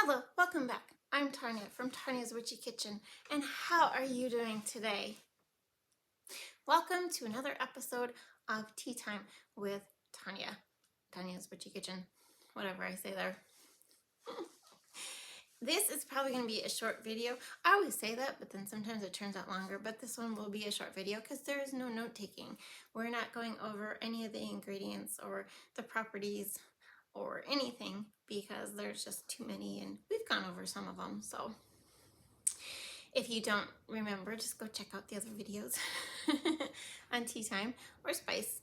Hello, welcome back. I'm Tonya from Tonya's Witchy Kitchen, and how are you doing today? Welcome to another episode of Tea Time with Tonya. Tonya's Witchy Kitchen, whatever I say there. This is probably going to be a short video. I always say that, but then sometimes it turns out longer, but this one will be a short video because there is no note taking. We're not going over any of the ingredients or the properties or anything because there's just too many, and we've gone over some of them, so if you don't remember, just go check out the other videos on tea time or spice,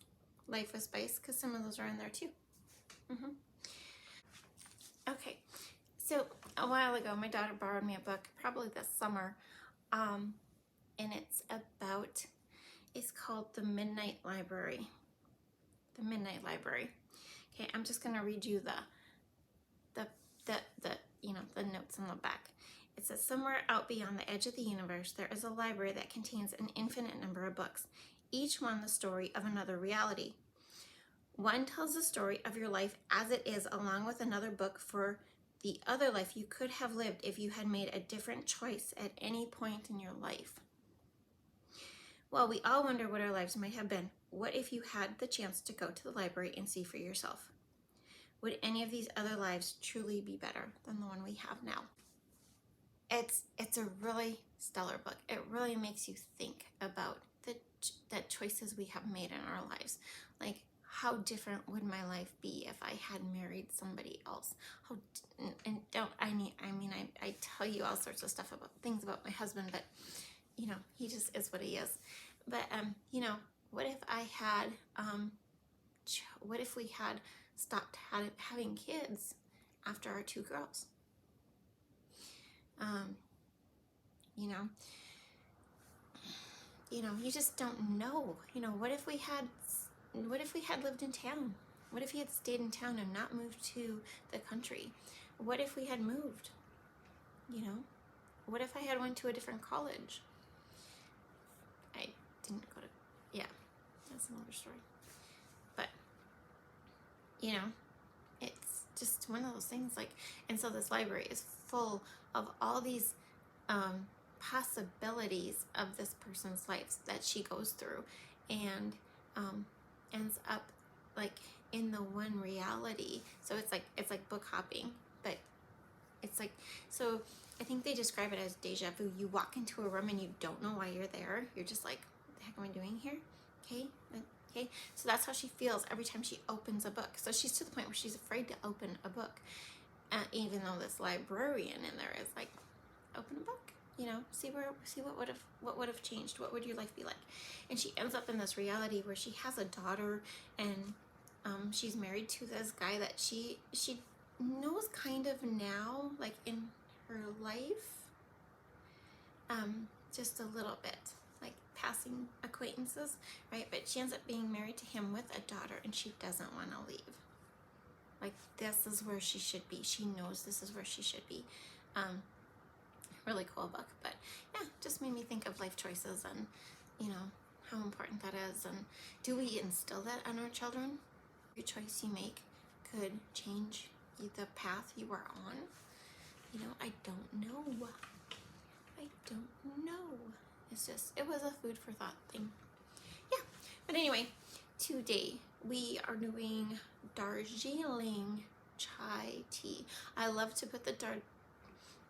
life with spice, because some of those are in there too. Okay, so a while ago, my daughter borrowed me a book, probably this summer, and it's called The Midnight Library. The Midnight Library. Okay, I'm just gonna read you the the notes on the back. It says, somewhere out beyond the edge of the universe, there is a library that contains an infinite number of books, each one the story of another reality. One tells the story of your life as it is, along with another book for the other life you could have lived if you had made a different choice at any point in your life. Well, we all wonder what our lives might have been. What if you had the chance to go to the library and see for yourself? Would any of these other lives truly be better than the one we have now? It's a really stellar book. It really makes you think about the choices we have made in our lives. Like, how different would my life be if I had married somebody else? I tell you all sorts of stuff about things about my husband, but he just is what he is. But what if I had what if we had stopped having kids after our two girls? You just don't know. What if we had lived in town? What if he had stayed in town and not moved to the country? What if we had moved? What if I had went to a different college? I didn't go to, yeah, that's another story. But, it's just one of those things, and so this library is full of all these possibilities of this person's life that she goes through, and ends up in the one reality. So it's like book hopping, but so I think they describe it as deja vu. You walk into a room and you don't know why you're there. You're just like, what the heck am I doing here? Okay. So that's how she feels every time she opens a book. So she's to the point where she's afraid to open a book, even though this librarian in there is like, open a book. See what would have changed. What would your life be like? And she ends up in this reality where she has a daughter, and she's married to this guy that she knows kind of now, like in her life, just a little bit, like passing acquaintances, right? But she ends up being married to him with a daughter, and she doesn't want to leave. Like, this is where she should be. She knows this is where she should be. Really cool book, but yeah, just made me think of life choices and how important that is. And do we instill that on our children? Every choice you make could change the path you are on. I don't know. It was a food for thought thing. Yeah, but anyway, today we are doing Darjeeling chai tea. I love to put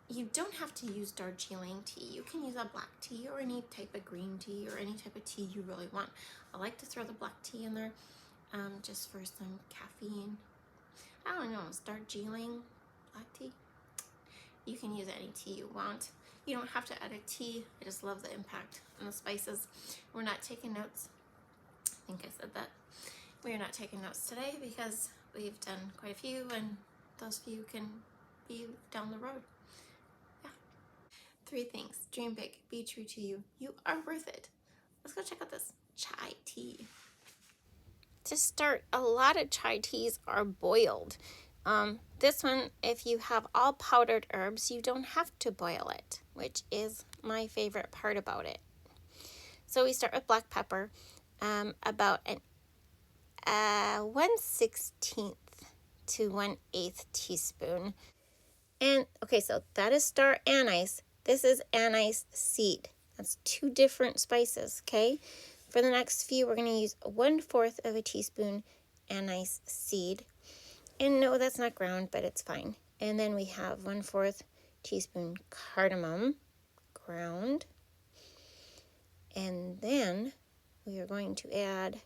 you don't have to use Darjeeling tea. You can use a black tea or any type of green tea or any type of tea you really want. I like to throw the black tea in there just for some caffeine. I don't know, it's Darjeeling black tea. You can use any tea you want. You don't have to add a tea. I just love the impact on the spices. We're not taking notes. I think I said that. We are not taking notes today because we've done quite a few, and those few can be down the road. 3 things. Dream big. Be true to you. You are worth it. Let's go check out this chai tea. To start, a lot of chai teas are boiled. This one, if you have all powdered herbs, you don't have to boil it, which is my favorite part about it. So we start with black pepper, about an 1/16 to 1/8 teaspoon. And Okay, so that is star anise. This is anise seed. That's 2 different spices, okay? For the next few, we're going to use 1/4 of a teaspoon anise seed. And no, that's not ground, but it's fine. And then we have 1/4 teaspoon cardamom, ground. And then we are going to add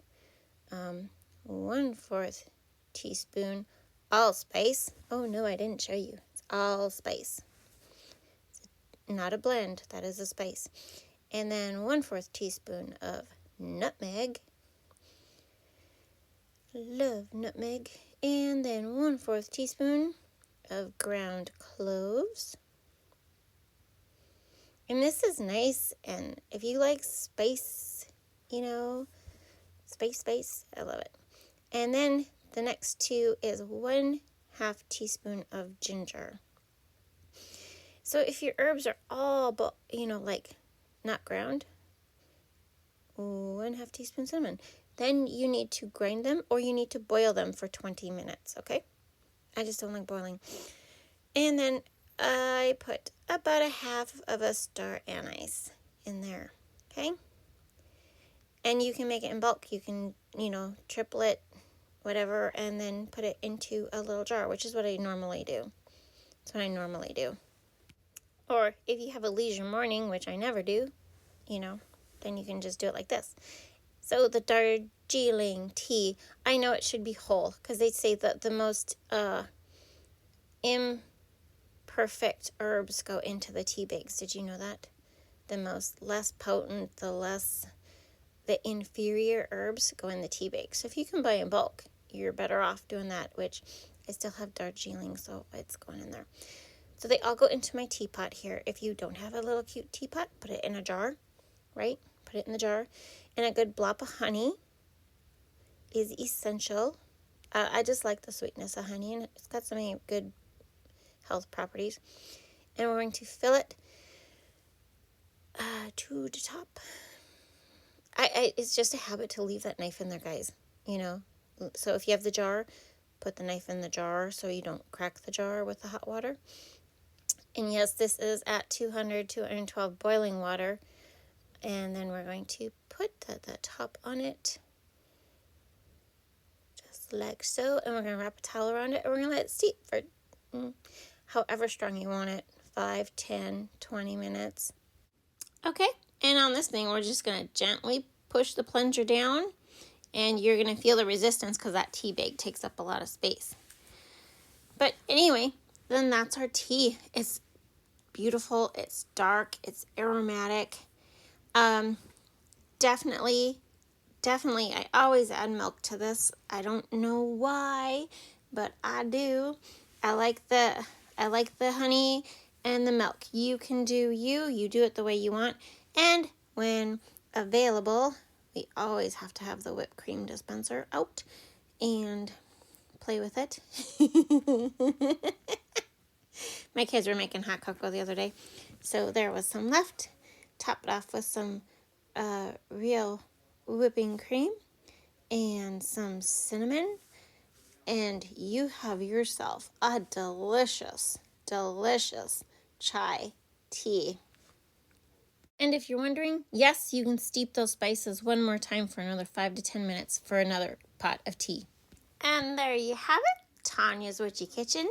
1/4 teaspoon allspice. Oh no, I didn't show you. It's allspice. It's not a blend, that is a spice. And then 1/4 teaspoon of nutmeg. Love nutmeg. And then 1/4 teaspoon of ground cloves. And this is nice, and if you like spice, you know, spice, I love it. And then the next 2 is 1/2 teaspoon of ginger. So if your herbs are all, you know, like not ground, 1/2 teaspoon cinnamon. Then you need to grind them, or you need to boil them for 20 minutes, okay? I just don't like boiling. And then I put about 1/2 of a star anise in there, okay? And you can make it in bulk. You can, you know, triple it, whatever, and then put it into a little jar, which is what I normally do. That's what I normally do. Or if you have a leisure morning, which I never do, you know, then you can just do it like this. So the Darjeeling tea, I know it should be whole, because they say that the most imperfect herbs go into the tea bags. Did you know that? The less potent, the inferior herbs go in the tea bag. So if you can buy in bulk, you're better off doing that, which I still have Darjeeling, so it's going in there. So they all go into my teapot here. If you don't have a little cute teapot, put it in a jar, right? Put it in the jar. And a good blob of honey is essential. I just like the sweetness of honey, and it's got so many good health properties. And we're going to fill it to the top. It's just a habit to leave that knife in there, guys, you know. So if you have the jar, put the knife in the jar so you don't crack the jar with the hot water. And yes, this is at 212 boiling water. And then we're going to put the top on it, just like so. And we're going to wrap a towel around it, and we're going to let it steep for however strong you want it, 5, 10, 20 minutes. Okay, and on this thing, we're just going to gently push the plunger down, and you're going to feel the resistance because that tea bag takes up a lot of space. But anyway, then that's our tea. It's beautiful, it's dark, it's aromatic. Definitely, I always add milk to this. I don't know why, but I do. I like the honey and the milk. You can do you do it the way you want. And when available, we always have to have the whipped cream dispenser out and play with it. My kids were making hot cocoa the other day, so there was some left. Topped off with some real whipping cream and some cinnamon, and you have yourself a delicious chai tea. And if you're wondering, yes, you can steep those spices one more time for another 5 to 10 minutes for another pot of tea. And there you have it, Tonya's Witchy Kitchen,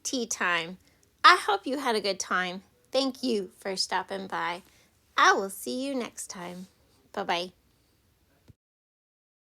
tea time. I hope you had a good time. Thank you for stopping by. I will see you next time. Bye-bye.